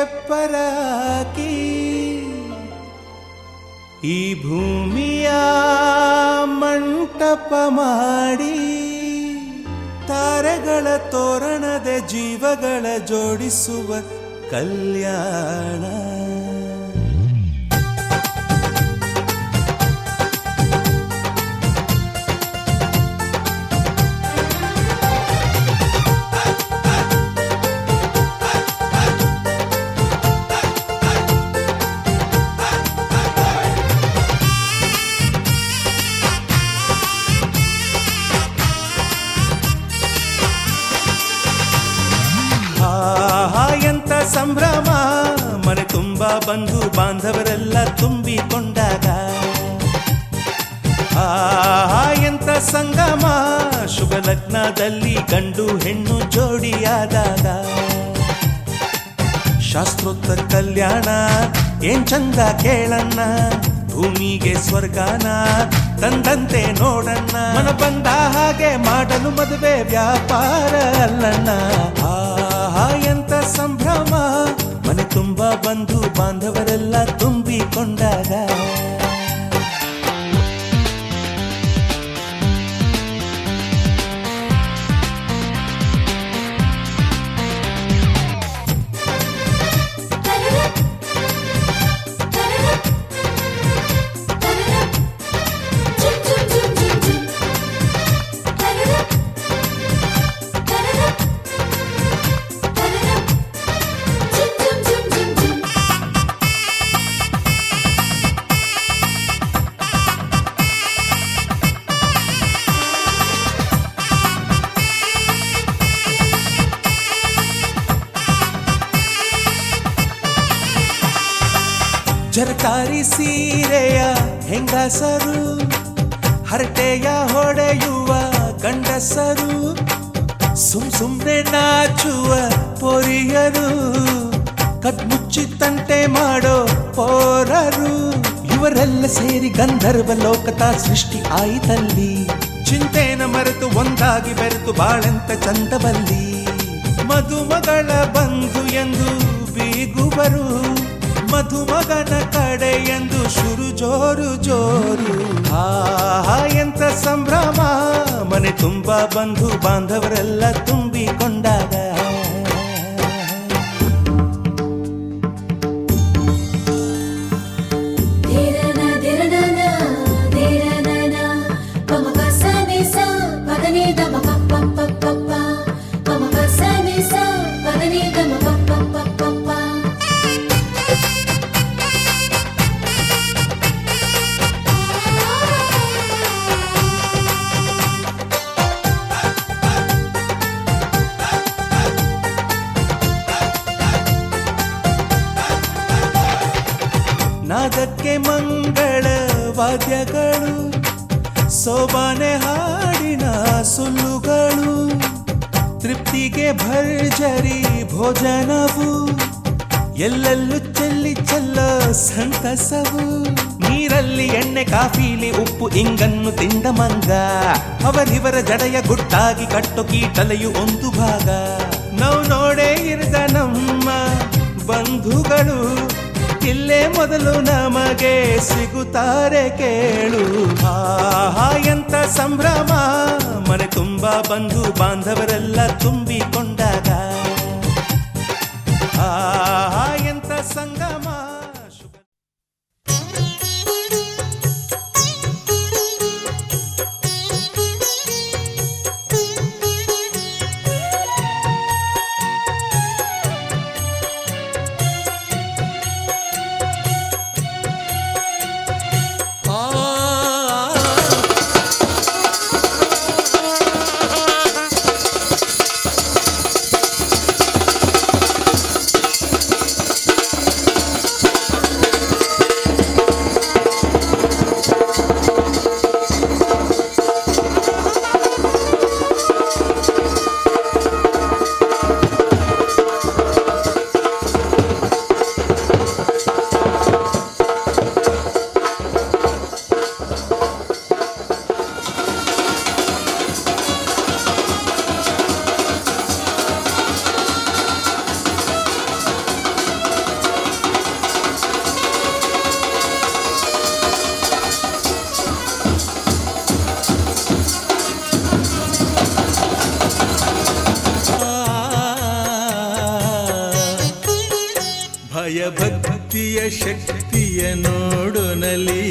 ತೆಪ್ಪರ ಹಾಕಿ ಈ ಭೂಮಿಯ ಮಂಟಪ ಮಾಡಿ ತಾರೆಗಳ ತೋರಣದ ಜೀವಗಳ ಜೋಡಿಸುವ ಕಲ್ಯಾಣ. ಎಂತ ಸಂಭ್ರಮ, ಮನೆ ತುಂಬ ಬಂಧು ಬಾಂಧವರೆಲ್ಲ ತುಂಬಿಕೊಂಡಾಗ. ಎಂತ ಸಂಗಮ, ಶುಭ ಲಗ್ನದಲ್ಲಿ ಗಂಡು ಹೆಣ್ಣು ಜೋಡಿಯಾದಾಗ. ಶಾಸ್ತ್ರೋತ್ತರ ಕಲ್ಯಾಣ ಏನ್ ಚಂದ ಕೇಳಣ್ಣ, ಭೂಮಿಗೆ ಸ್ವರ್ಗಾನ ತಂದಂತೆ ನೋಡಣ್ಣ. ಮನ ಬಂದ ಹಾಗೆ ಮಾಡಲು ಮದುವೆ ವ್ಯಾಪಾರ ಅಲ್ಲಣ್ಣ. ಎಂತ ಸಂಭ್ರಮ, ಮನೆ ತುಂಬ ಬಂಧು ಬಾಂಧವರೆಲ್ಲ ತುಂಬಿಕೊಂಡಾಗ. ಜರಕಾರಿ ಸೀರೆಯ ಹೆಂಗಸರು, ಹರಟೆಯ ಹೊಡೆಯುವ ಗಂಡಸರು, ಸುಮ್ನೆ ನಾಚುವ ಪೊರಿಯರು, ಕದ್ಮುಚ್ಚಿ ತಂಟೆ ಮಾಡೋ ಪೋರರು. ಇವರೆಲ್ಲ ಸೇರಿ ಗಂಧರ್ವ ಲೋಕದ ಸೃಷ್ಟಿ ಆಯಿತಲ್ಲಿ. ಚಿಂತೆನ ಮರೆತು ಒಂದಾಗಿ ಬೆರೆತು ಬಾಳೆಂತ ಚಂದವಲ್ಲಿ. ಮದುಮಗಳ ಬಂಧು ಎಂದು ಬೀಗುವರು, ಮಧುಮಗನ ಕಡೆ ಎಂದು ಶುರು ಜೋರು ಜೋರು. ಎಂತ ಸಂಭ್ರಮ, ಮನೆ ತುಂಬ ಬಂಧು ಬಾಂಧವರೆಲ್ಲ ತುಂಬಿಕೊಂಡಾಗ. ನಾದಕ್ಕೆ ಮಂಗಳ ವಾದ್ಯಗಳು, ಸೋಬಾನೆ ಹಾಡಿನ ಸುಳ್ಳುಗಳು, ತೃಪ್ತಿಗೆ ಭರ್ಜರಿ ಭೋಜನವು, ಎಲ್ಲೆಲ್ಲೂ ಚೆಲ್ಲಿ ಚೆಲ್ಲೋ ಸಂತಸವು. ನೀರಲ್ಲಿ ಎಣ್ಣೆ ಕಾಫಿಲಿ ಉಪ್ಪು ಇಂಗನ್ನು ತಿಂದ ಮಂಗ, ಅವರಿವರ ಜಡೆಯ ಗುಟ್ಟಾಗಿ ಕಟ್ಟು ಕೀಟಲೆಯು ಒಂದು ಭಾಗ. ನಾವು ನೋಡೇ ಇರದ ನಮ್ಮ ಬಂಧುಗಳು ಇಲ್ಲೇ ಮೊದಲು ನಮಗೆ ಸಿಗುತ್ತಾರೆ ಕೇಳು. ಎಂತ ಸಂಭ್ರಮ, ಮನೆ ತುಂಬ ಬಂಧು ಬಾಂಧವರೆಲ್ಲ ತುಂಬಿಕೊಂಡಾಗ. ಎಂತ ಸಂಗಮ. ಭಕ್ತಿಯ ಶಕ್ತಿಯ ನೋಡುನಲಿ,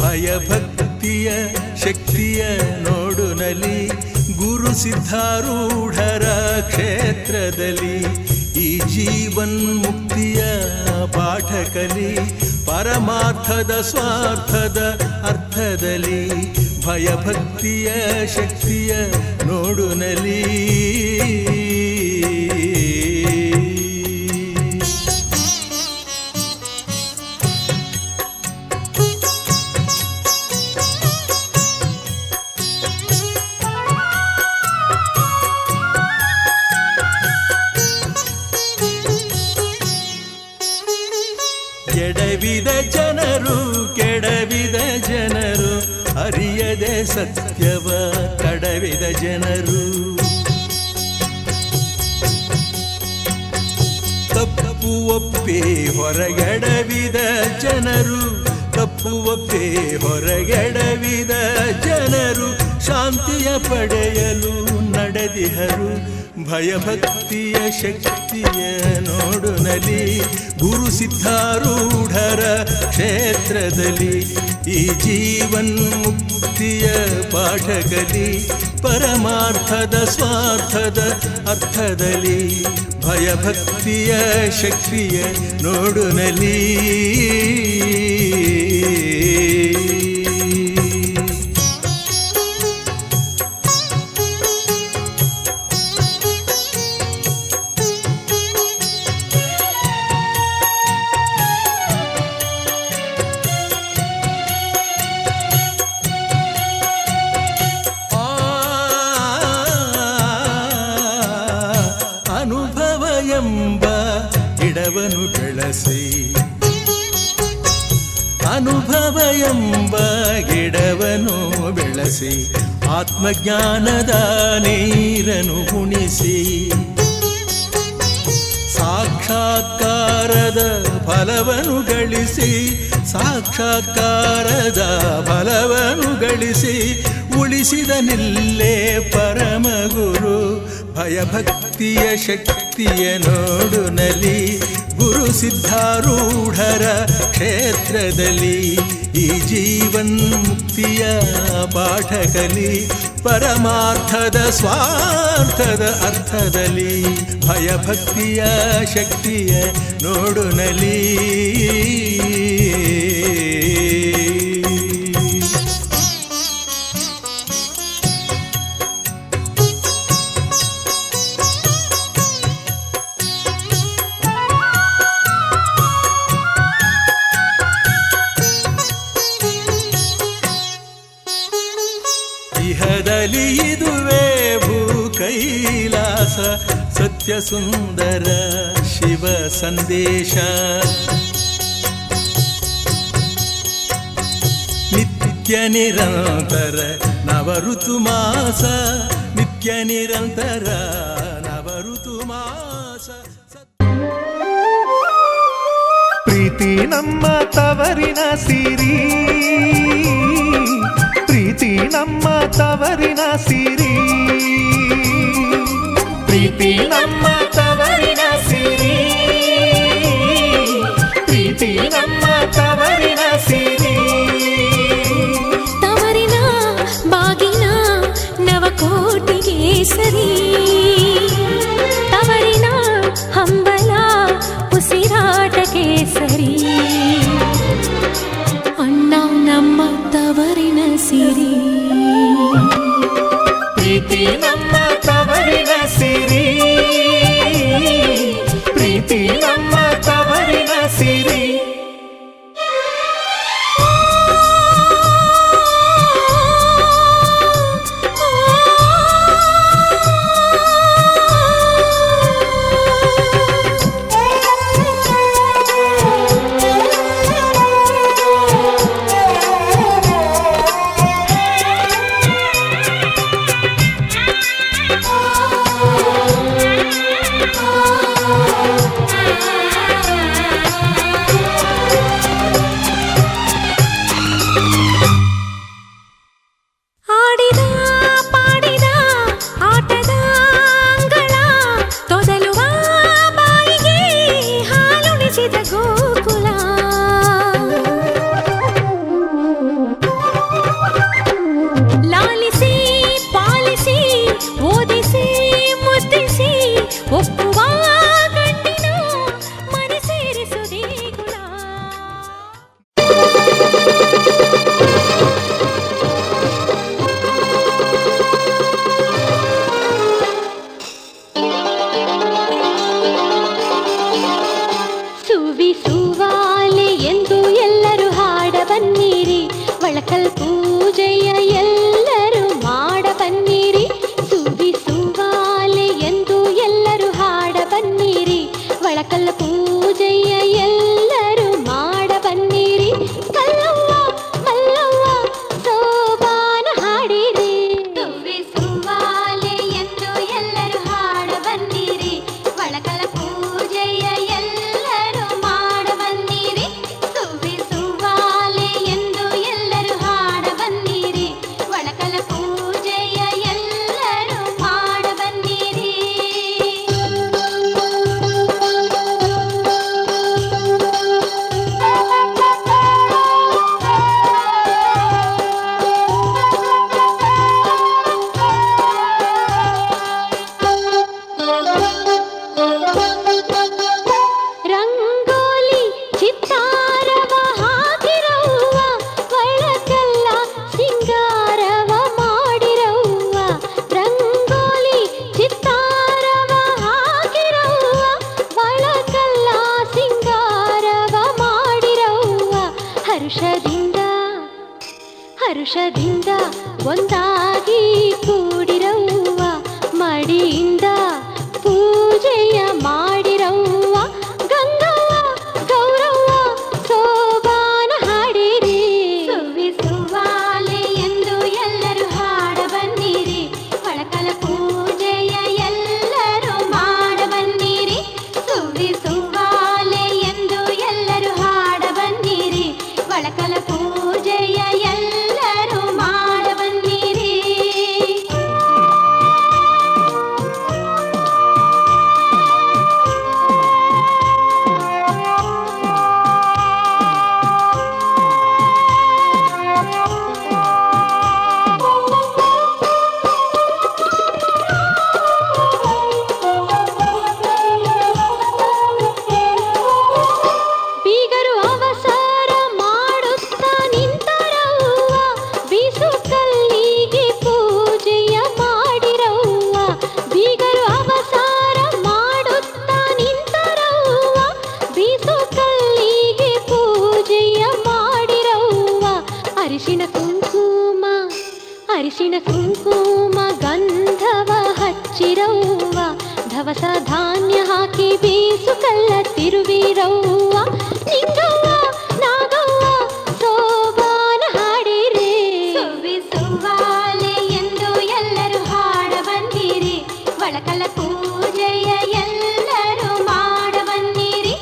ಭಯಭಕ್ತಿಯ ಶಕ್ತಿಯ ನೋಡುನಲಿ, ಗುರು ಸಿದ್ಧಾರೂಢರ ಕ್ಷೇತ್ರದಲ್ಲಿ ಈ ಜೀವನ್ಮುಕ್ತಿಯ ಪಾಠ ಕಲಿ, ಪರಮಾರ್ಥದ ಸ್ವಾರ್ಥದ ಅರ್ಥದಲ್ಲಿ ಭಯಭಕ್ತಿಯ ಶಕ್ತಿಯ ನೋಡುನಲಿ. ಎಡವಿದ ಜನರು ಕೆಡವಿದ ಜನರು, ಅರಿಯದೆ ಸತ್ಯವ ಕಡವಿದ ಜನರು, ತಪ್ಪು ಒಪ್ಪಿ ಹೊರಗೆಡವಿದ ಜನರು, ತಪ್ಪು ಒಪ್ಪಿ ಹೊರಗೆಡವಿದ ಜನರು, ಶಾಂತಿಯ ಪಡೆಯಲು ನಡೆದಿಹರು. ಭಯಭಕ್ತಿಯ ಶಕ್ತಿಯ ನೋಡುನಲಿ, ಗುರು ಸಿದ್ಧಾರೂಢರ ಕ್ಷೇತ್ರದಲ್ಲಿ ಈ ಜೀವನ್ಮುಕ್ತಿಯ ಪಾಠ ಕಲಿ, ಪರಮಾರ್ಥದ ಸ್ವಾರ್ಥದ ಅರ್ಥದಲ್ಲಿ ಭಯಭಕ್ತಿಯ ಶಕ್ತಿಯ ನೋಡುನಲಿ. ಅನುಭವ ಎಂಬ ಗಿಡವನ್ನು ಬೆಳೆಸಿ, ಅನುಭವ ಎಂಬ ಗಿಡವನ್ನು ಬೆಳೆಸಿ, ಆತ್ಮಜ್ಞಾನದ ನೀರನ್ನು ಉಣಿಸಿ, ಸಾಕ್ಷಾತ್ಕಾರದ ಫಲವನ್ನು ಗಳಿಸಿ, ಸಾಕ್ಷಾತ್ಕಾರದ ಫಲವನ್ನು ಗಳಿಸಿ, ಉಳಿಸಿದ ನಿಲ್ಲೇ ಪರಮಗುರು. ಭಯಭಕ್ತಿಯ ಶಕ್ತಿಯ ನೋಡುನಲಿ, ಗುರು ಸಿದ್ಧಾರೂಢರ ಕ್ಷೇತ್ರದಲ್ಲಿ ಈ ಜೀವನ್ಮುಕ್ತಿಯ ಪಾಠ ಕಲಿ, ಪರಮಾರ್ಥದ ಸ್ವಾರ್ಥದ ಅರ್ಥದಲ್ಲಿ ಭಯಭಕ್ತಿಯ ಶಕ್ತಿಯ ನೋಡುನಲಿ. ಇಹದಲ್ಲಿ ಇದುವೇ ಭೂ ಕೈಲಾಸ, ಸತ್ಯ ಸುಂದರ ಶಿವ ಸಂದೇಶ, ನಿತ್ಯ ನಿರಂತರ ನವಋತು ಮಾಸ, ನಿತ್ಯ ನಿರಂತರ ನವಋತು ಮಾಸ. ಪ್ರೀತಿ ನಮ್ಮ ತವರಿನ ಸಿರಿ, ಪ್ರೀತಿ ನಮ್ಮ ತವರಿನ ಸಿರಿ, ಪ್ರೀತಿ ನಮ್ಮ ತವರಿನ ಸಿರಿ, ಪ್ರೀತಿ ನಮ್ಮ ತವರಿನ ಸಿರಿ. ತವರಿನ ಬಾಗಿನ ನವಕೋಟಿಗೆ ಸರಿ, ತವರಿನ ಹಂಬಲ ಉಸಿರಾಟಕ್ಕೆ ಸರಿ, ಅಣ್ಣ ನಮ್ಮ ತವರಿನ ಸಿರಿ. ಪ್ರೀತಿ ನಮ್ಮ ತವರಿನ ಸಿರಿ, ಪ್ರೀತಿ ನಮ್ಮ ತವರಿನ ಸಿರಿ. ಆಡಿಸಿದ ಗೋಕುಲ. ಲಾಲಿಸಿ ಪಾಲಿಸಿ ಓದಿಸಿ ಮುದ್ದಿಸಿ ಒಪ್ಪುವ ಗಂಡಿನ ಮನೆ ಸೇರಿಸು ದೇಗುಲ. ಸುವಿಸುವಾಲೆ ಎಂದು ಎಲ್ಲರೂ ಹಾಡ ಬನ್ನಿರಿ, ಒಳಕಲ್ ಪೂಜೆಯ ಎಲ್ಲರೂ ಮಾಡ ಬನ್ನಿರಿ. ಸುವಿಸುವಾಲೆ ಎಂದು ಎಲ್ಲರೂ ಹಾಡ ಬನ್ನಿರಿ, ಒಳಕಲ್ ಪೂಜೆಯ ಎಲ್ಲರೂ ಮಾಡ ಬನ್ನಿರಿ. ಕಲ್ಲವ್ವ ಮಲ್ಲವ್ವ ಸೋಬಾನ ಹಾಡಿರಿ. ಸುವಿಸುವಾಲೆ ಎಂದು ಎಲ್ಲರೂ ಹಾಡ ಬನ್ನಿರಿ, ಒಳಕಲ್ ಪೂಜೆಯ ಎಲ್ಲರೂ ಮಾಡ ಬನ್ನಿರಿ. ಸುವಿಸುವಾಲೆ ಎಂದು ಎಲ್ಲರೂ ಹಾಡ ಬನ್ನಿರಿ, ಒಳಕಲ್ ಪೂಜೆಯ ಎಲ್ಲರೂ ಮಾಡ ಬನ್ನಿರಿ. ರಂಗೋಲಿ ಚಿತ್ತಾರವ ಹಾಕಿರವ್ವ, ಒಳಗೆಲ್ಲ ಸಿಂಗಾರವ ಮಾಡಿರವ್ವ. ರಂಗೋಲಿ ಚಿತ್ತಾರವ ಹಾಕಿರವ್ವ, ಒಳಗೆಲ್ಲ ಸಿಂಗಾರವ ಮಾಡಿರವ್ವ. ಹರುಷದಿಂದ ಹರುಷದಿಂದ ಒಂದಾಗಿ ಕೂಡಿರವ್ವ, ಮಡಿಯಿಂದ ಪೂಜೆಯ ಮಾಡಿರವ್ವ. ಗಂಗವ್ವ ಗೌರವ್ವ ಸೋಬಾನ ಹಾಡಿರಿ. ಸುವಿಸುವಾಲೆ ಎಂದು ಎಲ್ಲರೂ ಹಾಡ ಬನ್ನಿರಿ, ಒಳಕಲ ಪೂಜೆಯ ಎಲ್ಲರೂ ಮಾಡ ಬನ್ನಿರಿ. ಸುವಿಸುವಾಲೆ ಎಂದು ಎಲ್ಲರೂ ಹಾಡ ಬನ್ನಿರಿ, ಒಳಕಲ ಪೂಜೆಯ ಎಲ್ಲರೂ ಮಾಡ ಬನ್ನಿರಿ. ಬೀಗರು ಅವಸರ ಮಾಡುತ್ತಾ ನಿಂತರವ್ವ, ಬೀಸು ಕಲ್ಲಿಗೆ ಪೂಜೆಯ ಮಾಡಿರವ್ವ. ಬೀಗರು ಅವಸರ ಮಾಡುತ್ತಾ ನಿಂತರವ್ವ, ಬೀಸು ಕಲ್ಲಿಗೆ ಪೂಜೆಯ ಮಾಡಿರವ್ವ. ಅರಿಶಿಣ ಕುಂಕುಮ ಅರಿಶಿಣ ಕುಂಕುಮ ಗಂಧವ ಹಚ್ಚಿರವ್ವ, ಧವಸ ಧಾನ್ಯ ಹಾಕಿ ಬೀಸು ಕಲ್ಲ ತಿರುವಿರವ್ವ. ನಿಂಗವ್ವ ನಾಗವ್ವ ಸೋಬಾನ ಹಾಡಿರಿ. ಸುವಿಸುವಾಲೆ ಎಂದು ಎಲ್ಲರೂ ಹಾಡ ಬನ್ನಿರಿ, ಒಳಕಲ ಪೂಜೆಯ ಎಲ್ಲರೂ ಮಾಡ ಬನ್ನಿರಿ.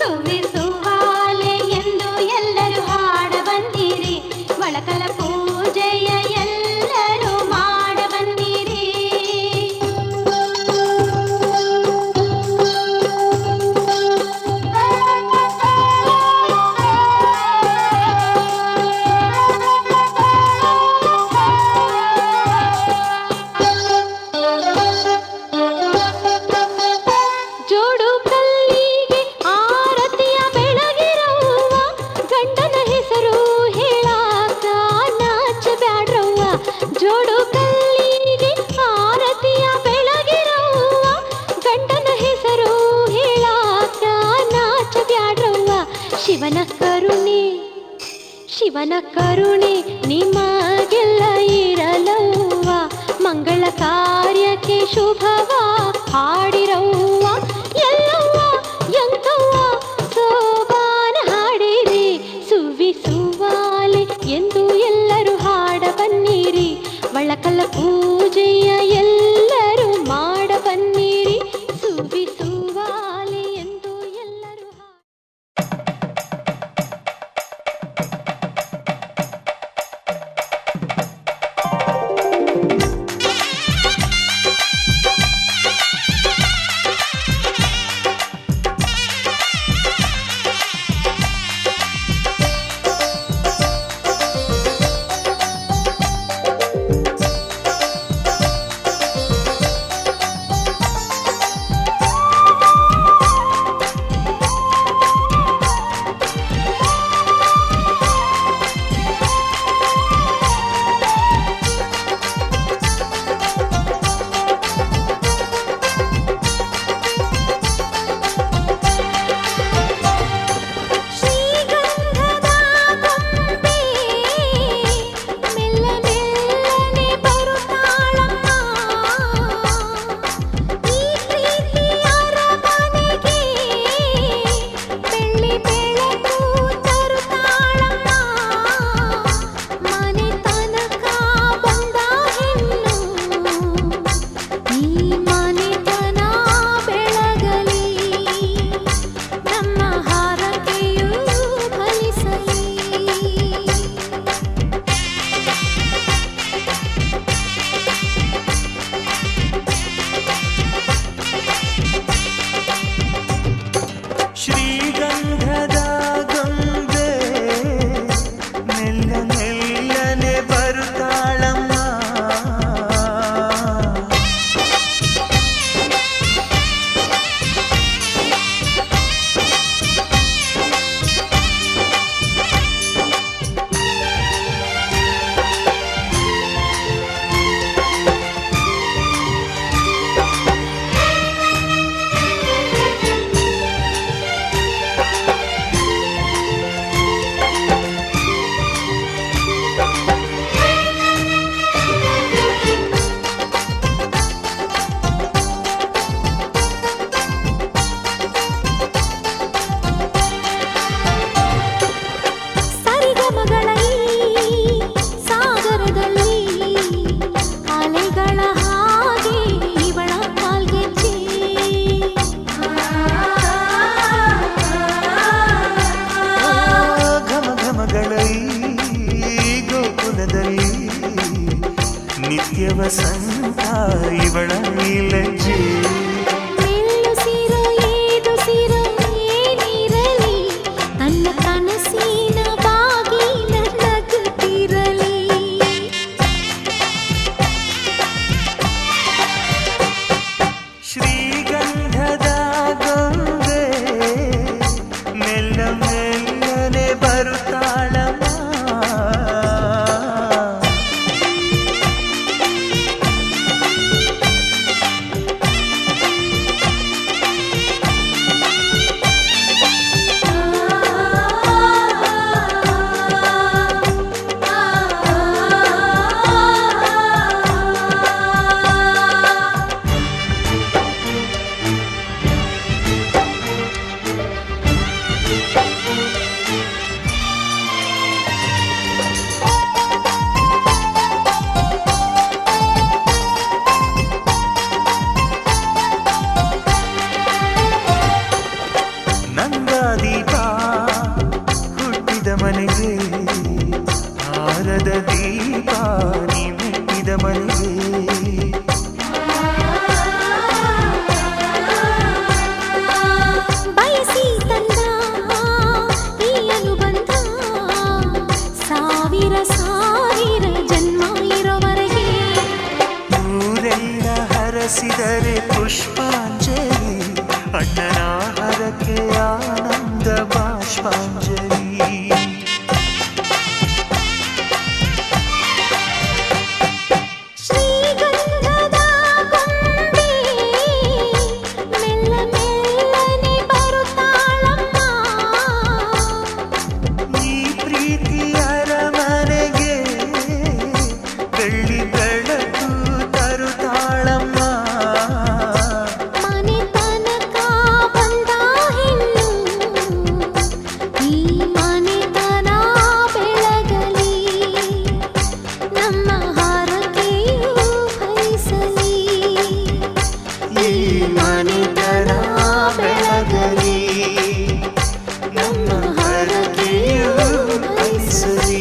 ಸುವಿಸುವಾಲೆ ಎಂದು ಎಲ್ಲರೂ ಹಾಡ ಬನ್ನಿರಿ, ಒಳಕಲ ಪೂಜೆಯ ಎಲ್ಲರೂ ಮಾಡ ಬನ್ನಿರಿ. ಜೋಡು ಕಲ್ಲಿಗೆ ಆರತಿಯ ಬೆಳಗಿರವ್ವ, ಗಂಡನ ಹೆಸರು ಹೇಳಾಕ ನಾಚ ಬ್ಯಾಡ್ರವ್ವ. ಜೋಡು ಕಲ್ಲಿಗೆ ಆರತಿಯ ಬೆಳಗಿರವ್ವ, ಗಂಡನ ಹೆಸರು ಹೇಳಾಕ ನಾಚ ಬ್ಯಾಡ್ರವ್ವ. ಶಿವನ ಕರುಣೆ ಶಿವನ ಕರುಣೆ ನಿಮಗೆಲ್ಲ ಇರಲವ್ವ, ಮಂಗಳ ಕಾರ್ಯಕ್ಕೆ ಶುಭವ ಹಾಡಿರವ್ವ. ಎಲ್ಲವ್ವ ಎಂತವ್ವ ಸೋಬಾನ ಹಾಡಿರಿ. ಸುವಿಸುವಾಲೆ ಎಂದು ಎಲ್ಲರೂ ಹಾಡ ಬನ್ನಿರಿ, ಒಳಕಲ ಪೂಜೆಯ ಎಲ್ಲರೂ ಮಾಡ ಬನ್ನಿರಿ. ಸುವಿಸುವಾಲೆ ಎಂದು ಎಲ್ಲರೂ ನಂದಾದೀಪ ಹುಟ್ಟಿದ ಮನೆಗೆ ಹಾರದ ದೀಪ ನೀ ಮೆಟ್ಟಿದ ಮನೆಗೆ ಬಯಸಿ ತಂದ ಈ ಅನುಬಂಧ ಸಾವಿರ ಸಾವಿರ ಜನ್ಮ ಇರೋವರೆಗೆ ಊರೆಲ್ಲ ಹರಸಿದರೆ ಪುಷ್ಪಾಂಜಲಿ ಅಣ್ಣನ ಹರಕೆ ಆನಂದ ಬಾಷ್ಪಾಂಜಲಿ ಶ್ರೀಗಂಧದ ಗೊಂಬೆ ಮೆಲ್ಲ ಮೆಲ್ಲನೆ ಬರುತ್ತಾಳಮ್ಮ ಈ ಪ್ರೀತಿಯ ಅರಮನೆಗೆ ಬೆಳ್ಳಿ ಬೆಳಕು ತರುತ್ತಾಳಮ್ಮ ಮನೆ ತನಕ ಬಂದ ಹೆಣ್ಣು ಈ ಮನೆತನ ಬೆಳಗಲಿ ನಮ್ಮ ಹಾರಕೆಯು ಫಲಿಸಲಿ ಈ ಮನೆತನ ಬೆಳಗಲಿ ನಮ್ಮ ಹರಕೆಯು ಫಲಿಸಲಿ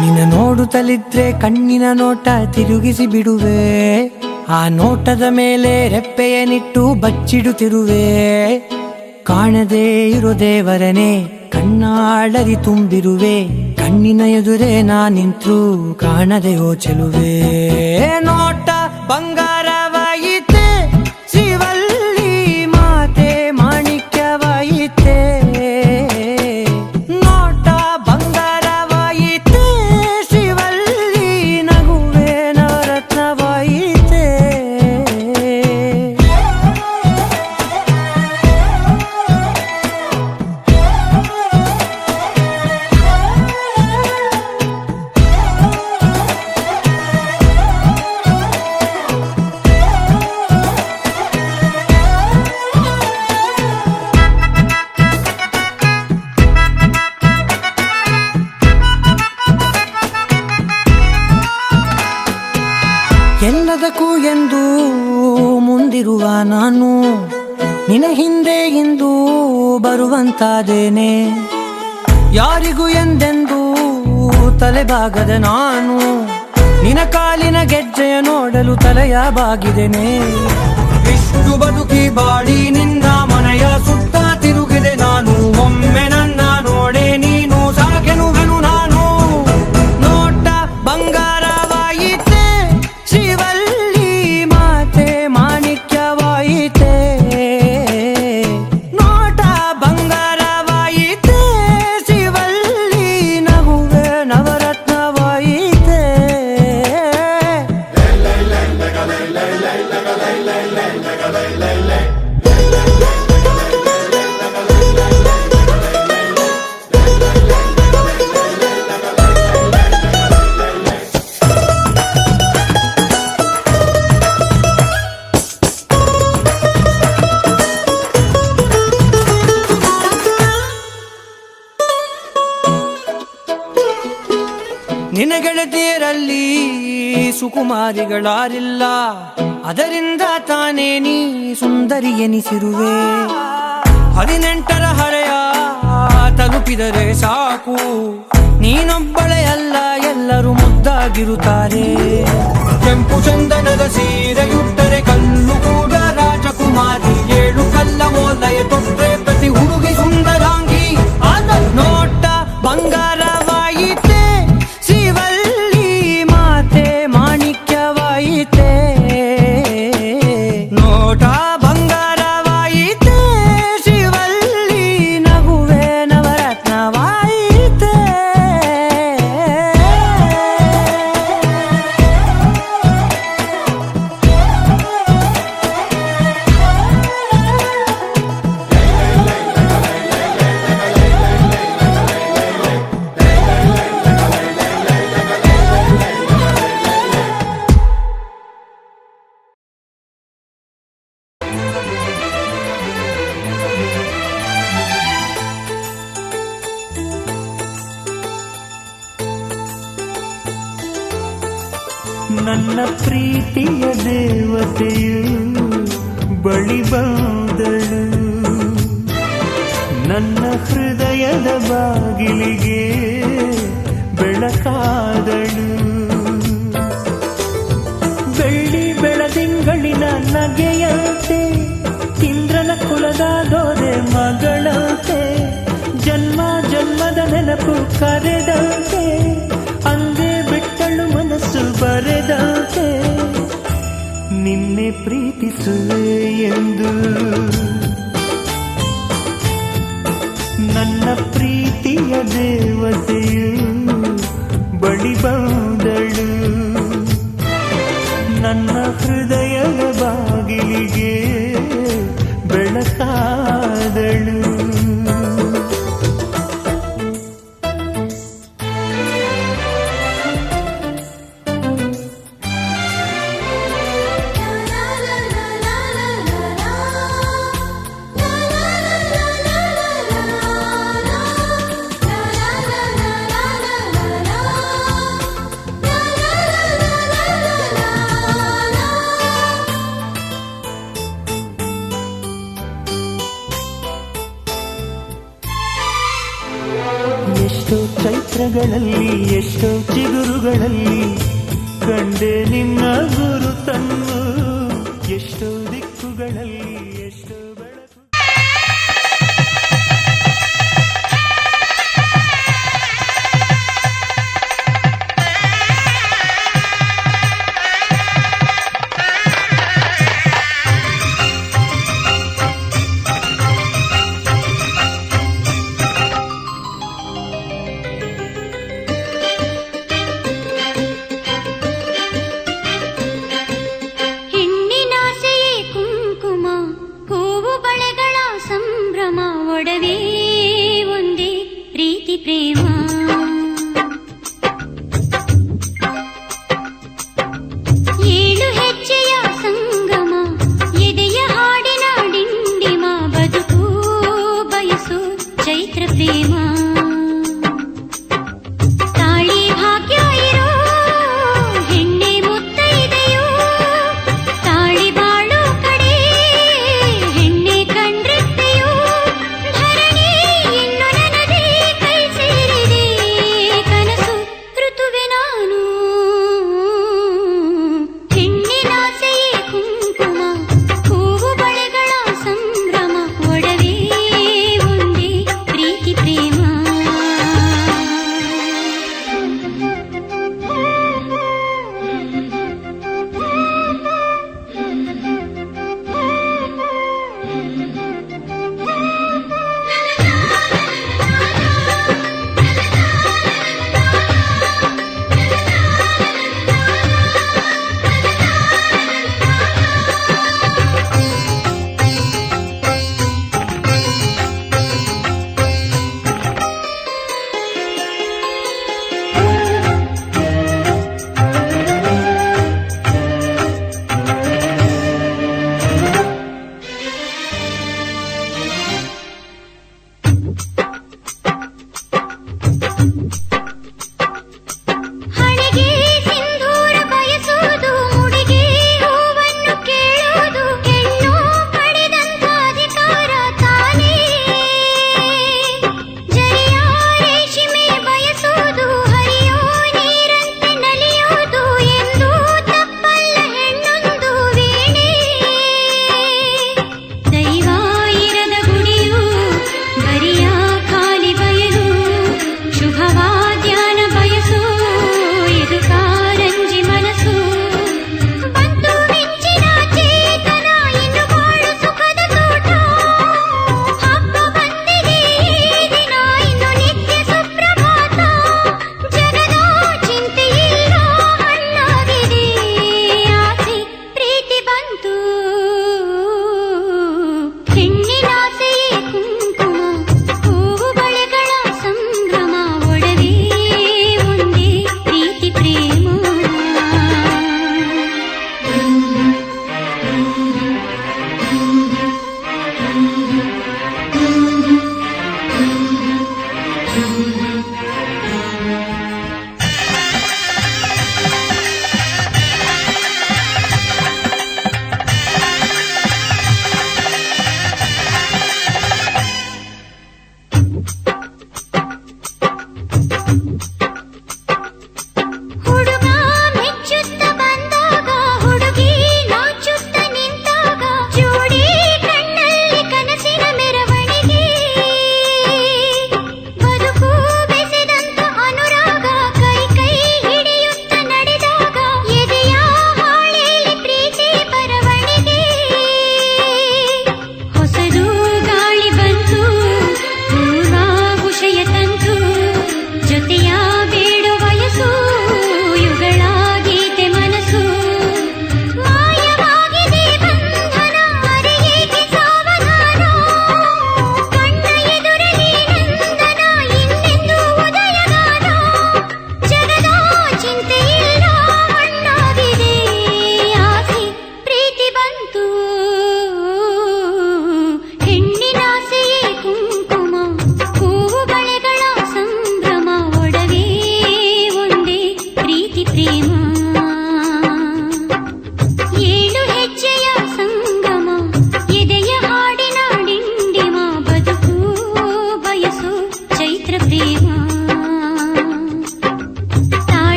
ನಿನ್ನ ನೋಡುತ್ತಲಿದ್ರೆ ಕಣ್ಣಿನ ನೋಟ ತಿರುಗಿಸಿ ಬಿಡುವೆ ಆ ನೋಟದ ಮೇಲೆ ರೆಪ್ಪೆಯನಿಟ್ಟು ಬಚ್ಚಿಡುತ್ತಿರುವೆ ಕಾಣದೇ ಇರೋ ದೇವರನೇ ಕಣ್ಣಾಳರಿ ತುಂಬಿರುವೆ ಕಣ್ಣಿನ ಎದುರೇ ನಾ ನಿಂತ್ರು ಕಾಣದೆ ಚೆಲುವೆ ನೋಟ ಬಂಗಾರವಾಯಿತೆ ಶಿವಲ್ಲಿ ಮಾತೆ ಮಾಣಿಕ್ಯವಾಯಿತೆ ನೋಟ ಬಂಗಾರವಾಯಿತೆ ಶಿವಲ್ಲಿ ನಗುವೆ ನವರತ್ನವಾಯಿತೆ ಎಲ್ಲದಕ್ಕೂ ಎಂದು ಮುಂದಿರುವ ನಾನು ನಿನ ಹಿಂದೆ ಇಂದು ಬರುವಂತಾದೇನೆ ಯಾರಿಗೂ ಎಂದೆಂದು ತಲೆಬಾಗದ ನಾನು ನಿನ ಕಾಲಿನ ಗೆಜ್ಜೆಯ ನೋಡಲು ತಲೆಯ ಬಾಗಿದೆನೆ ಇಷ್ಟು ಬದುಕಿ ಬಾಡಿ ನಿನ್ನ ಮನೆಯ ಸುತ್ತ ತಿರುಗಿದೆ ನಾನು ಒಮ್ಮೆ ನನ್ನ ನೋಡೆ ನೀನು ಸಾಕೆನುವೆನು ನಾನು ನೋಟ ಬಂಗಾರವಾಯಿತೆ ಶಿವಲ್ಲಿ ಮಾತೆ ಮಾಣಿಕ್ಯವಾಯಿತೆ ನೋಟ ಬಂಗಾರವಾಯಿತೆ ಶಿವಲ್ಲಿ ನಗುವೆ ನವರತ್ನವಾಯಿತೆ ನಿನ್ನ ಗೆಳತಿಯರಲ್ಲಿ ಸುಕುಮಾರಿಗಳಾರಿಲ್ಲ ಅದರಿಂದ ತಾನೇ ನೀ ಸುಂದರಿ ಎನಿಸಿರುವೆ 18ರ ಹರೆಯ ತಲುಪಿದರೆ ಸಾಕು ನೀನೊಬ್ಬಳೇ ಅಲ್ಲ ಎಲ್ಲರೂ ಮುದ್ದಾಗಿರುತ್ತಾರೆ ಕೆಂಪು ಚಂದನದ ಸೀರೆಯುಟ್ಟರೆ ಕಲ್ಲು ಕೂಡ ರಾಜಕುಮಾರಿ 7 ಕಲ್ಲ ಓಲಯ ತೊಟ್ಟರೆ ಪ್ರತಿ ಹುಡುಗಿ ಸುಂದರಾಂಗಿ ನೋಟ ಬಂಗಾರವಾಯಿತೆ ಶಿವಲ್ಲಿ ಮಾತೆ ಮಾಣಿಕ್ಯವಾಯಿತೆ ನೋಟ ಬಂಗಾರವಾಯಿತೆ ಶಿವಲ್ಲಿ ನನ್ನ ಪ್ರೀತಿಯ ದೇವತೆಯು ಬಳಿ ಬಂದಳು, ನನ್ನ ಹೃದಯದ ಬಾಗಿಲಿಗೆ ಬೆಳಕಾದಳು. ಬೆಳ್ಳಿ ಬೆಳದಿಂಗಳಿನ ನಗೆಯಂತೆ, ಇಂದ್ರನ ಕುಲದ ದೊರೆ ಮಗಳಂತೆ, ಜನ್ಮ ಜನ್ಮದ ನೆನಪು ಕರೆದಂತೆ, ಅಂದೇ ಬಿಟ್ಟಳು ಮನಸ್ಸು ಬರೆದಂತೆ, ನಿನ್ನೆ ಪ್ರೀತಿಸುವೆ ಎಂದು. ನನ್ನ ಪ್ರೀತಿಯ ದೇವತೆಯು ಬಳಿ ಬಂದಳು, ನನ್ನ ಹೃದಯದ ಬಾಗಿಲಿಗೆ ಬೆಳಕಾದಳು. ಎಷ್ಟೋ ಚೈತ್ರಗಳಲ್ಲಿ, ಎಷ್ಟೋ ಚಿಗುರುಗಳಲ್ಲಿ ಕಂಡೆ ನಿನ್ನ ಗುರುತನ್ನು, ಎಷ್ಟೋ ದಿಕ್ಕುಗಳಲ್ಲಿ, ಎಷ್ಟೋ ಬೆಳಕು. ಒಡವೆ ಒಂದೇ ಪ್ರೀತಿ ಪ್ರೇಮ, ಏಳು ಹೆಜ್ಜೆಯ ಸಂಗಮ, ಎದೆಯ ಹಾಡಿನ ಡಿಂಡಿಮ, ಬದುಕು ಬಯಸು ಚೈತ್ರ ಪ್ರೇಮ. ತಾಳಿ ಭಾಗ್ಯ ಇರೋ ಹೆಣ್ಣೆ ಮುತ್ತೈದೆಯೋ, ತಾಳಿ ಬಾಳು ಕಡೆ ಹೆಣ್ಣೆ ಕಂಡ್ರೆತ್ತೆಯೋ, ಧರಣಿ ಇನ್ನು ನನಗೆ ಕೈ ಸೇರಿದೆ ಕನಸು ಋತುವೆ ನಾನು. ಹೆಣ್ಣಿನಾಸೆಯೇ ಕುಂಕುಮ, ಹೂವು ಬಳೆಗಳ ಸಂಭ್ರಮ, ಒಡವೆ ಒಂದೇ ಪ್ರೀತಿ ಪ್ರೇಮ. ಹಣೆಗೆ ಸಿಂಧೂರ ಬಯಸುವುದು, ಮುಡಿಗೆ ಹೂವನ್ನು ಕೇಳುವುದು, ಹೆಣ್ಣು ಪಡೆದಂತ ಅಧಿಕಾರ ತಾನೇ. ಜರಿಯ ರೇಷ್ಮೆ ಬಯಸುವುದು, ಹರಿಯೋ ನೀರಂತೆ ನಲಿಯುವುದು, ಎಂದು ತಪ್ಪಲ್ಲ ಹೆಣ್ಣೊಂದು ವೀಣೆ. ದೈವ ಇರದ ಗುಡಿಯು ಬರಿಯ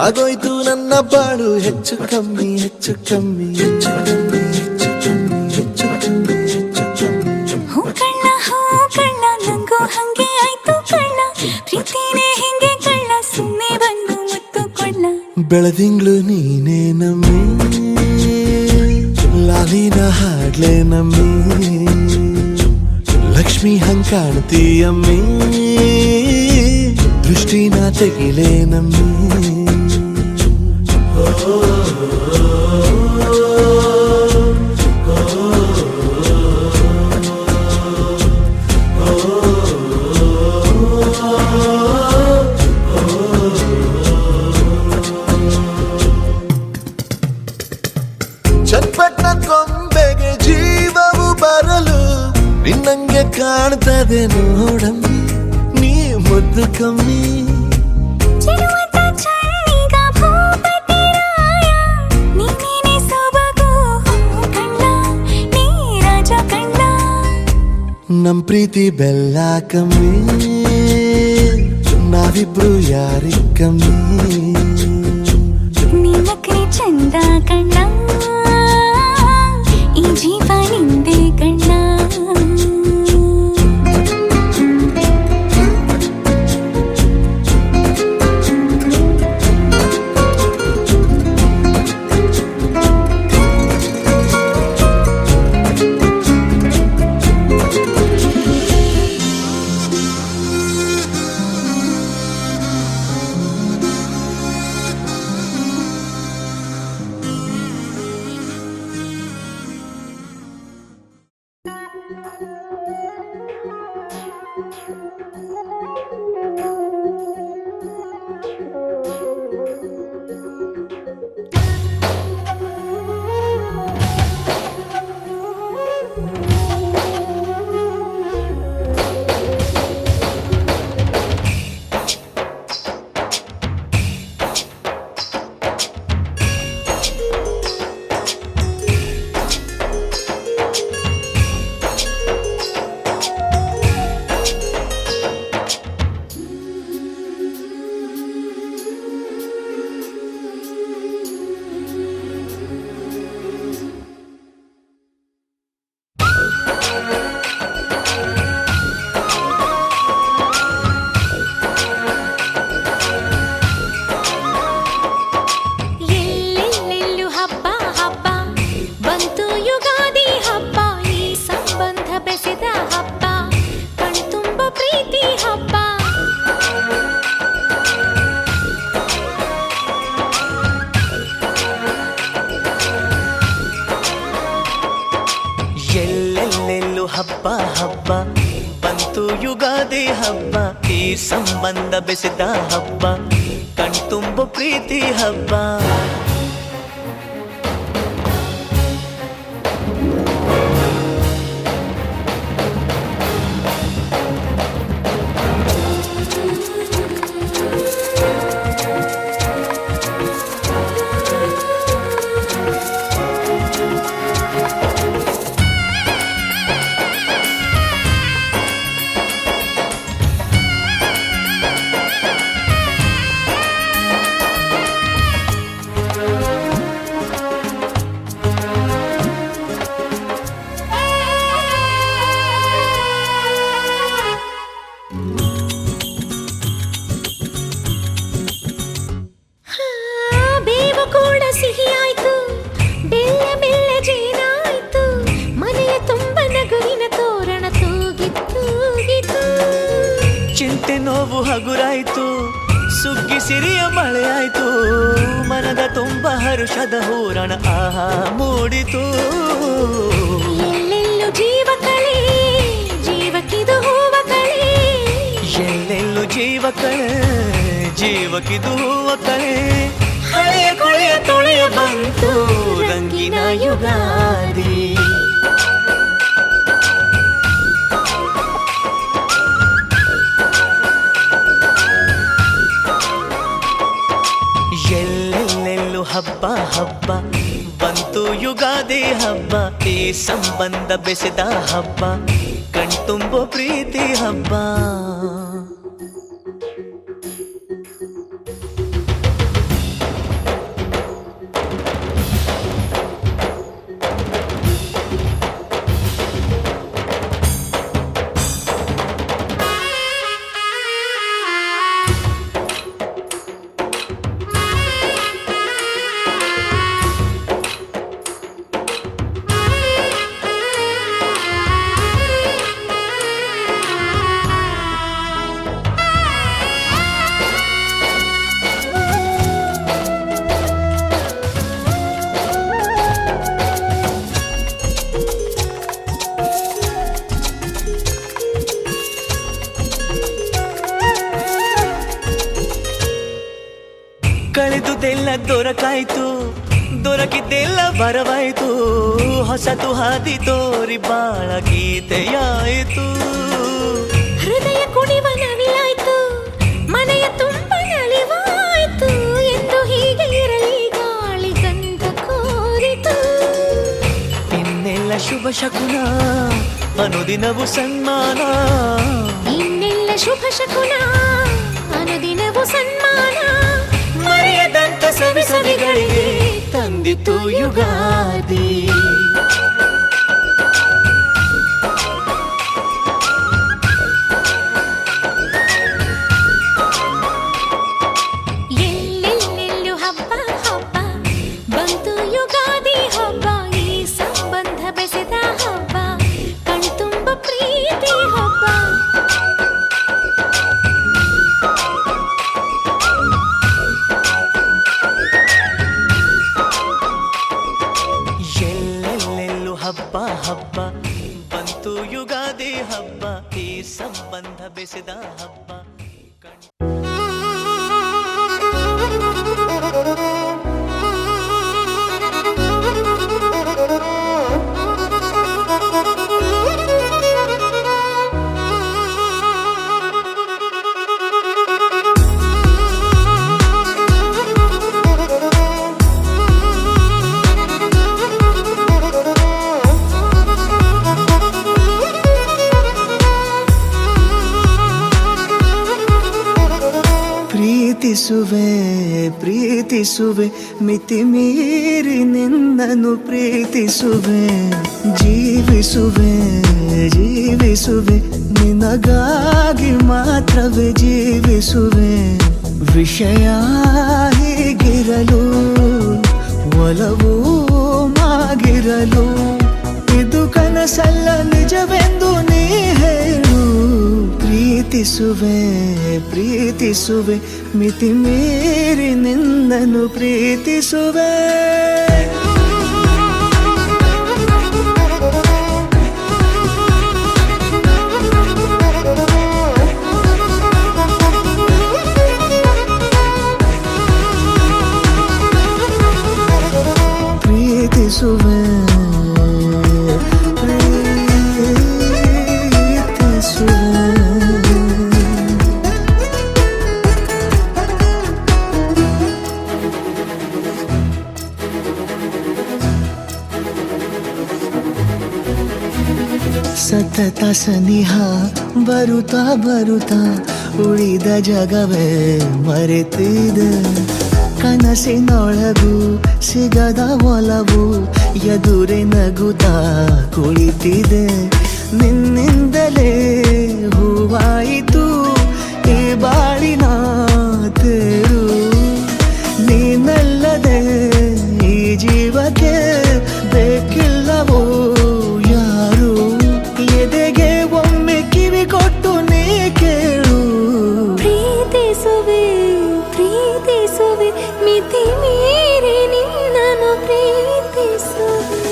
ಆಗೋಯ್ತು ನನ್ನ ಬಾಳು ಹೆಚ್ಚು ಕಮ್ಮಿ ಹೆಚ್ಚು ಕಮ್ಮಿ ಹೆಚ್ಚು ಕಮ್ಮಿ ಹೆಚ್ಚು ಕಮ್ಮಿ ಹೆಚ್ಚು ಕಮ್ಮಿ ಹೆಚ್ಚು ಕಮ್ಮಿ. ಹೂ ಕಳ್ಳ ನಂಗೂ ಹಂಗೆ ಆಯ್ತು ಕಳ್ಳ, ಪ್ರೀತಿನೇ ಹಿಂಗೆ ಕಳ್ಳ, ಸುಮ್ಮನೆ ಬಂದು ಮುತ್ತು ಕೊಳ್ಳ. ಬೆಳದಿಂಗ್ಳು ನೀನೇ ನಮ್ಮಿ, ಲಾಲಿನ ಹಾಡ್ಲೆ ನಮ್ಮಿ, ಲಕ್ಷ್ಮಿ ಹಂಗ್ ಕಾಣ್ತೀಯಮ್ಮಿ, ದೃಷ್ಟಿನ ತೆಗಿಲೆ ನಮ್ಮಿ. ಚಟ್ಪಟ್ನ ಕೊಂಬೆಗೆ ಜೀವವು ಬರಲು ನಿನ್ನಂಗೆ ಕಾಣ್ತದೆ ನೋಡಮ್ಮಿ, ನೀ ಮುದ್ದು ಕಮ್ಮಿ. ಚಿರುವಟ ಚಳ್ಳಿಗ ಭೂಪತಿ ರಾಯ, ನೀನೇನೆ ಸೊಬಗು ಕಣ್ಣ, ನೀ ರಾಜ ಕಣ್ಣ. ನಮ್ ಪ್ರೀತಿ ಬೆಲ್ಲ ಕಮ್ಮಿ, ನಾವಿಬ್ರು ಯಾರಿಗ್ ಕಮ್ಮಿ. ನೀಲಕ್ರೆ ಚಂದ ಕಣ್ಣ, ಈ ಜೀವ ನಿಂದೆ ಕಣ್ಣ. ಹಬ್ಬ ಹಬ್ಬ ಬಂತು ಯುಗಾದಿ ಹಬ್ಬ, ಈ ಸಂಬಂಧ ಬೆಸೆದ ಹಬ್ಬ, ಕಣ್ತುಂಬ ಪ್ರೀತಿ ಹಬ್ಬ. ನೋವು ಹಗುರಾಯ್ತು, ಸುಗ್ಗಿ ಸಿರಿಯ ಮಳೆ ಆಯ್ತು, ಮನದ ತುಂಬ ಹರುಷದ ಹೂರಣ ಆಹಾ ಮೂಡಿತು. ಎಲ್ಲೆಲ್ಲೂ ಜೀವ ಕಳೆ, ಜೀವಕ್ಕಿದು ಹೂವ ಕಳೆ, ಎಲ್ಲೆಲ್ಲೂ ಜೀವ ಕಳೆ, ಜೀವಕ್ಕಿದು ಹೂವ ಕಳೆ. ಹಳೆಯ ಕೊಳೆಯ ತೊಳೆಯ ಬಂತು ರಂಗಿನ ಯುಗಾದಿ. ಎಲ್ಲೆಲ್ಲೆಲ್ಲೂ ಹಬ್ಬ ಹಬ್ಬ ಬಂತು ಯುಗಾದಿ ಹಬ್ಬ, ಈ ಸಂಬಂಧ ಬೆಸೆದ ಹಬ್ಬ, ಕಣ್ತುಂಬೋ ಪ್ರೀತಿ ಹಬ್ಬ. ಎಲ್ಲ ದೊರಕಾಯ್ತು, ದೊರಕಿದ್ದೆಲ್ಲ ಬರವಾಯ್ತು. ಹೊಸತು ಹಾದಿ ತೋರಿ ಬಾಳ ಗೀತೆಯಾಯಿತು. ಹೃದಯ ಕುಣಿವ ನವಿಲಾಯ್ತು, ಮನೆಯ ತುಂಬ ನಲಿವಾಯ್ತು. ಎಂದು ಹೀಗೆ ಇರಲಿ ಗಾಳಿ ಗಂಧ ಕೋರಿತು. ಇನ್ನೆಲ್ಲ ಶುಭ ಶಕುನ, ಅನುದಿನವು ಸನ್ಮಾನ. ಇನ್ನೆಲ್ಲ ಶುಭ ಶಕುನ, ಅನುದಿನವು ಸನ್ಮಾನ. ಮರೆಯದಂತ ಸವಿ ಸವಿಗಳಿಗೆ ತಂದಿತು ಯುಗಾದಿ. ಎಲ್ಲೆಲ್ಲೆಲ್ಲೂ ಹಬ್ಬ ಹಬ್ಬ, ಬಂತು ಯುಗಾದಿ ಹಬ್ಬ. ಈ ಸಂಬಂಧ ಬೆಸೆದ ಹಬ್ಬ, ಕಣ್ತುಂಬ ಪ್ರೀತಿ ಹಬ್ಬ. ಎಲ್ಲೆಲ್ಲೆಲ್ಲೂ ಹಬ್ಬ ಹಬ್ಬ, ಬಂತು ಯುಗಾದಿ ಹಬ್ಬ. ಈ ಸಂಬಂಧ ಬೆಸೆದ ಹಬ್ಬ. ಪ್ರೀತಿಸುವೆ ಪ್ರೀತಿಸುವೆ, ಮಿತಿ ಮೀರಿ ನಿನ್ನನ್ನು ಪ್ರೀತಿಸುವೆ. ಜೀವಿಸುವೆ ಜೀವಿಸುವೆ, ನಿನಗಾಗಿ ಮಾತ್ರವೇ ಜೀವಿಸುವೆ. ವಿಷಯ ಹೀಗಿರಲು ಒಲವು ಮಾಗಿರಲು, ಇದು ಕನಸಲ್ಲ ನಿಜವೆಂದು ನೀ ಹೇಳು. ಪ್ರೀತಿಸುವೆ ಪ್ರೀತಿಸುವೆ, ಮಿತಿ ಮೀರಿ ನಿನ್ನನ್ನು ಪ್ರೀತಿಸುವೆ. ಪ್ರೀತಿಸುವೆ ಸತತ ಸನಿಹ ಬರುತ್ತಾ ಬರುತ್ತಾ ಉಳಿದ ಜಗವೇ ಮರೆತಿದೆ. ಕನಸಿನೊಳಗೂ ಸಿಗದ ಒಲವು ಎದುರೆ ನಗುತ್ತಾ ಕುಳಿತಿದೆ. ನಿನ್ನಿಂದಲೇ ಹೂವಾಯಿತು ಈ ಬಾಳಿನ ತೇರು. ನೀನಲ್ಲದೆ ಈ ಜೀವಕ್ಕೆ ಬೇಕಿಲ್ಲವೋ ಯಾರು. ಎದೆಗೆ ಒಮ್ಮೆ ಕಿವಿ ಕೊಟ್ಟು ನೀ ಕೇಳು. ಪ್ರೀತಿಸುವೆ ಪ್ರೀತಿಸುವೆ, ಮಿತಿ ಮೀರಿ ನಿನ್ನನ್ನು ಪ್ರೀತಿಸುವೆ.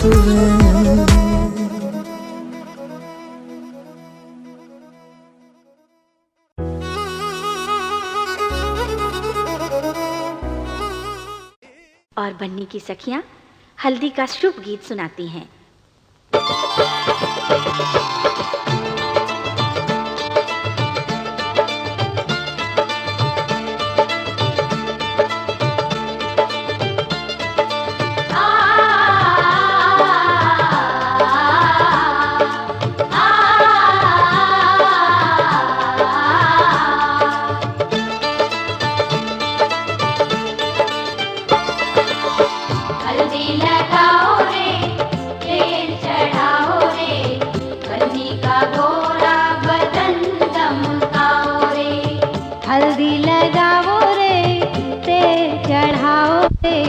ಬಯಸುವೆ. और बन्नी की सखियां हल्दी का शुभ गीत सुनाती हैं। हल्दी लगाओ रे, तेल चढ़ाओ रे, बन्नी का गोरा बदन दमकाओ रे। हल्दी लगाओ रे, तेल चढ़ाओ रे,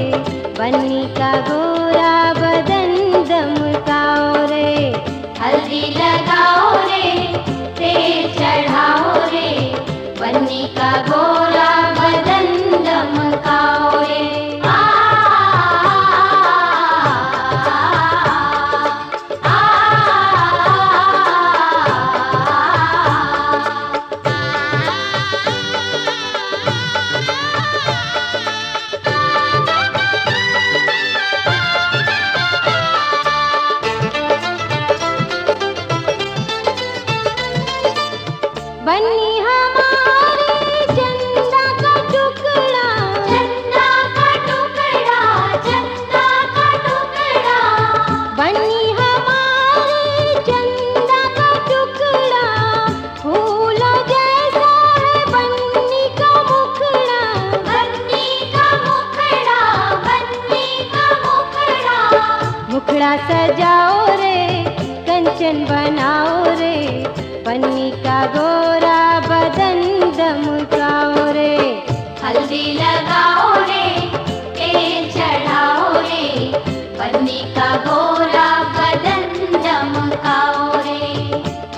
बन्नी का गोरा बदन दमकाओ रे। हल्दी लगाओ रे, तेल चढ़ाओ रे, बन्नी का गोरा बदन दमकाओ रे। बन्नी हमारे चंदा का टुकड़ा, चंदा का टुकड़ा, चंदा का टुकड़ा। बन्नी हमारे चंदा का टुकड़ा, फूलों जैसा है बन्नी का मुखड़ा, बन्नी का मुखड़ा, बन्नी का मुखड़ा। मुखड़ा सजाओ रे, कंचन बनाओ रे, बन्नी का गोरा बदन दमकाओ रे। हल्दी लगाओ रे, तेल चढ़ाओ रे, बन्नी का गोरा बदन दमकाओ रे।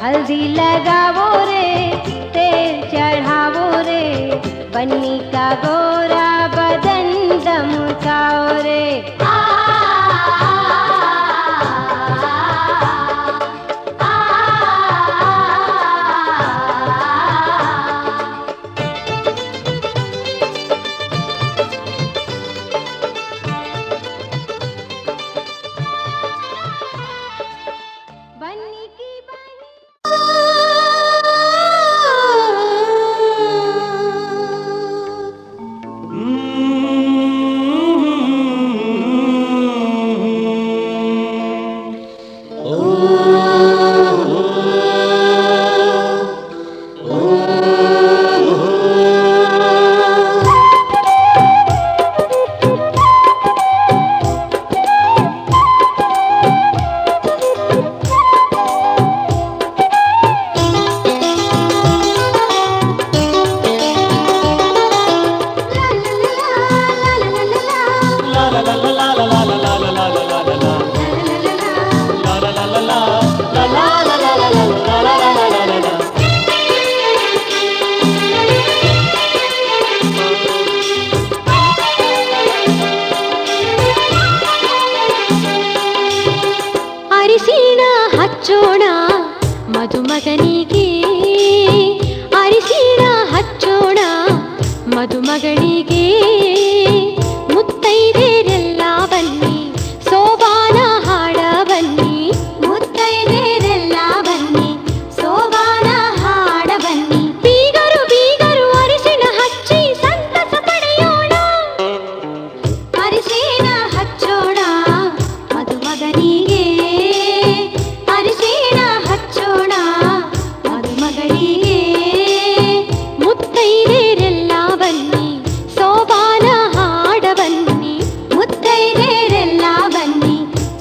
हल्दी लगाओ रे, तेल चढ़ाओ रे, बन्नी का गोरा बदन दमकाओ रे। बन्नी की ಅರಿಶಿಣ ಹಚ್ಚೋಣ ಮದುಮಗನಿಗೆ, ಅರಿಶಿಣ ಹಚ್ಚೋಣ ಮದುಮಗನಿಗೆ. ಮುತ್ತೈದೆರೆಲ್ಲ ಬನ್ನಿ, ಸೋಬಾನ ಹಾಡ ಬನ್ನಿ. ಮುತ್ತೈದೆರೆಲ್ಲ ಬನ್ನಿ, ಸೋಬಾನ ಹಾಡ ಬನ್ನಿ. ಬೀಗರು ಬೀಗರು ಅರಿಶಿಣ ಹಚ್ಚಿ ಸಂತಸ ಪಡೆಯೋಣ. ಅರಿಶಿಣ ಹಚ್ಚೋಣ ಮದುಮಗನಿಗೆ, ಅರಿಶಿಣ ಹಚ್ಚೋಣ ಮದುಮಗನಿಗೆ. ಮುತ್ತೈದೆರೆಲ್ಲ ಬನ್ನಿ, ಸೋಬಾನ ಹಾಡ ಬನ್ನಿ. ಮುತ್ತೈದೆರೆಲ್ಲ ಬನ್ನಿ,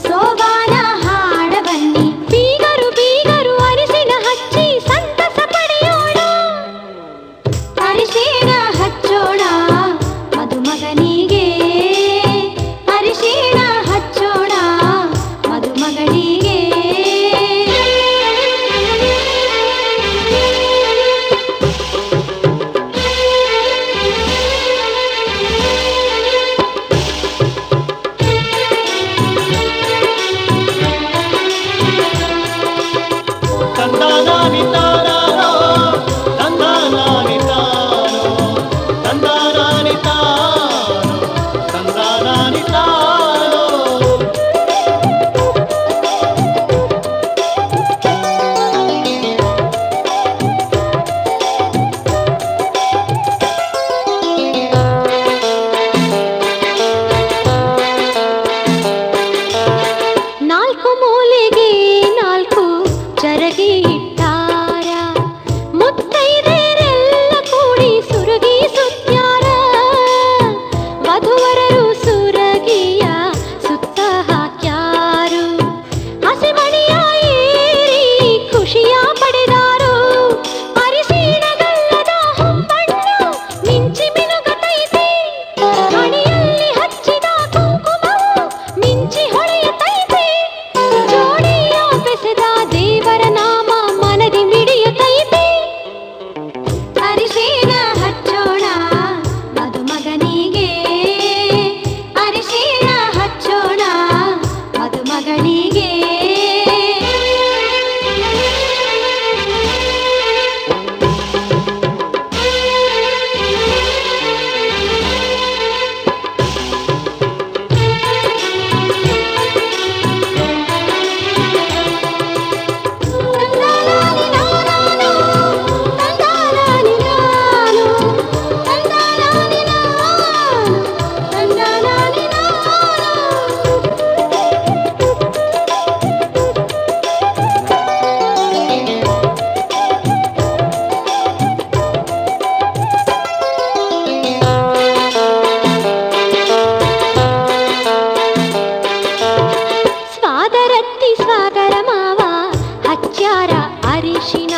ಸೋಬಾನ ಹಾಡ ಬನ್ನಿ. ಬೀಗರು ಬೀಗರು ಅರಿಶಿಣ ಹಚ್ಚಿ ಸಂತಸ ಪಡೆಯೋಣ. ಅರಿಶಿಣ ಹಚ್ಚೋಣ ಮದುಮಗನಿಗೆ, ಅರಿಶಿಣ ಹಚ್ಚೋಣ ಮದುಮಗನಿಗೆ. ಮನೆಗೆ 4 ಚರಗಿ ಇಟ್ಟಾರ ಮುತ್ತೈದೆರೆಲ್ಲ ಕೂಡಿ ಸುರಗಿ ಸುತ್ಯಾರ ವಧುವರರು ಸುರಗಿಯ ಸುತ್ತ ಹಾಕ್ಯಾರು ಹಸಿಮಣಿಯ ಏರಿ ಖುಷಿಯ ಪಡೆದಾರು ಅರಿಶಿಣಗಲ್ಲದ ಹೊಂಬಣ್ಣು ಮಿಂಚಿ ಮಿನುಗತೈತೆ ಮಣಿಯಲ್ಲಿ ಹಚ್ಚಿದ ಕುಂಕುಮವು ಮಿಂಚಿ ಹೊಳೆಯುತ್ತೈತೆ ಜೋಡಿಯ ಬೆಸೆದ ದೇವರ ನಾಮ ಮನದಿ ಮಿಡಿಯುತ್ತೈತೆ ಅರಿಶಿಣ ಹಚ್ಚೋಣ ಮದುಮಗನಿಗೆ ಅರಿಶಿಣ ಹಚ್ಚೋಣ ಮದುಮಗನಿಗೆ ಸ್ವಾದರತ್ತಿ ಸ್ವಾದರ ಮಾವ ಹಚ್ಚಾರ ಅರಿಶಿನ